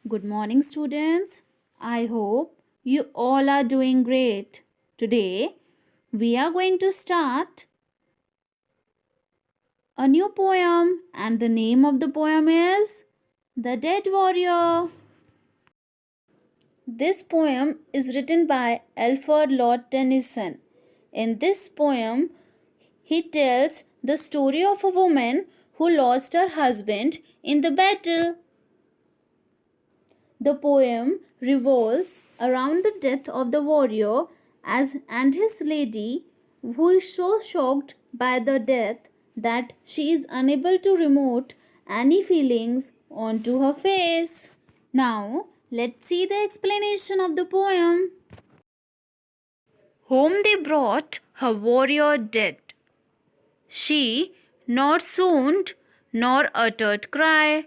Good morning, students. I hope you all are doing great. Today, we are going to start a new poem, and the name of the poem is The Dead Warrior. This poem is written by Alfred Lord Tennyson. In this poem, he tells the story of a woman who lost her husband in the battle. The poem revolves around the death of the warrior and his lady, who is so shocked by the death that she is unable to remote any feelings onto her face. Now, let's see the explanation of the poem. Home they brought her warrior dead. She nor swooned nor uttered cry.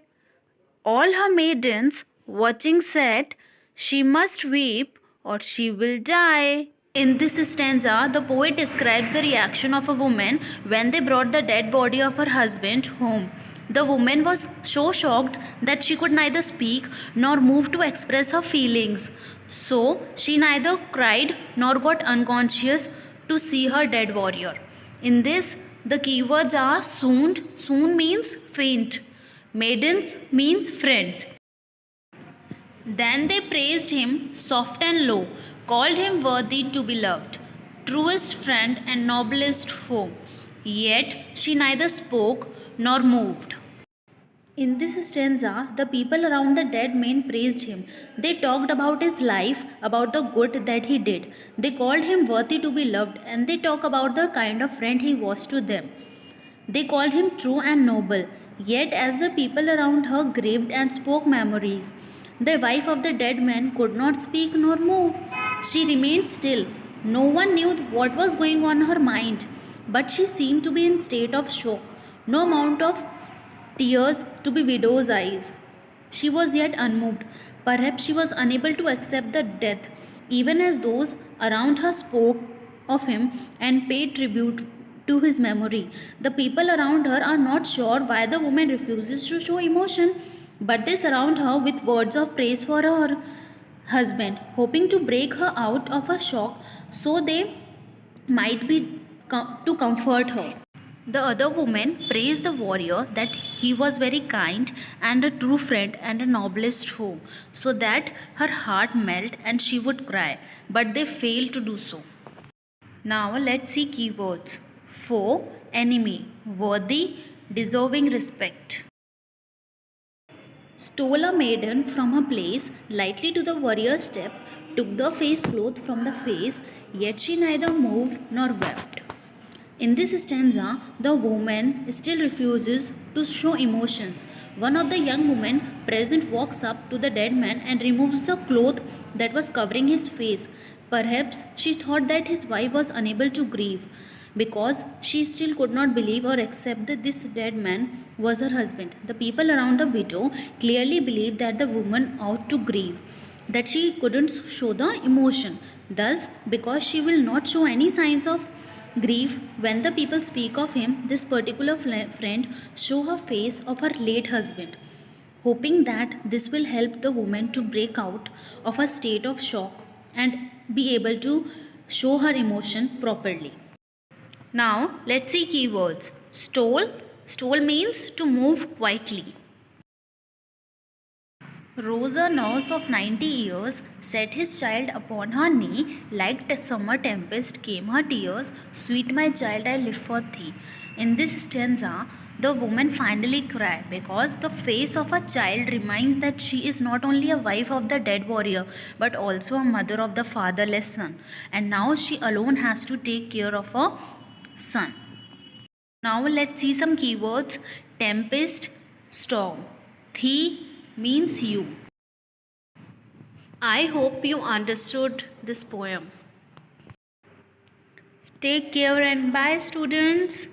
All her maidens watching said, "She must weep or she will die." In this stanza, the poet describes the reaction of a woman when they brought the dead body of her husband home. The woman was so shocked that she could neither speak nor move to express her feelings. So, she neither cried nor got unconscious to see her dead warrior. In this, the keywords are swooned. Swoon means faint. Maidens means friends. Then they praised him soft and low, called him worthy to be loved, truest friend and noblest foe. Yet she neither spoke nor moved. In this stanza, the people around the dead man praised him. They talked about his life, about the good that he did. They called him worthy to be loved, and they talk about the kind of friend he was to them. They called him true and noble. Yet, as the people around her grieved and spoke memories, the wife of the dead man could not speak nor move. She remained still. No one knew what was going on in her mind, but she seemed to be in state of shock. No amount of tears to be widow's eyes. She was yet unmoved. Perhaps she was unable to accept the death, even as those around her spoke of him and paid tribute to his memory. The people around her are not sure why the woman refuses to show emotion, but they surround her with words of praise for her husband, hoping to break her out of her shock so they might be to comfort her. The other women praised the warrior that he was very kind and a true friend and a noblest foe, so that her heart melt and she would cry, but they failed to do so. Now let's see keywords. Foe, enemy, worthy, deserving respect. Stole a maiden from her place, lightly to the warrior's step, took the face cloth from the face, yet she neither moved nor wept. In this stanza, the woman still refuses to show emotions. One of the young women present walks up to the dead man and removes the cloth that was covering his face. Perhaps she thought that his wife was unable to grieve because she still could not believe or accept that this dead man was her husband. The people around the widow clearly believed that the woman ought to grieve, that she couldn't show the emotion. Thus, because she will not show any signs of grief when the people speak of him, this particular friend show her face of her late husband, hoping that this will help the woman to break out of a state of shock and be able to show her emotion properly. Now let's see keywords. Stole. Stole means to move quietly. Rose, a nurse of 90 years, set his child upon her knee. Like a summer tempest came her tears. Sweet my child, I live for thee. In this stanza, the woman finally cried because the face of a child reminds that she is not only a wife of the dead warrior but also a mother of the fatherless son. And now she alone has to take care of her son. Now let's see some keywords. Tempest, storm. Thee means you. I hope you understood this poem. Take care and bye, students.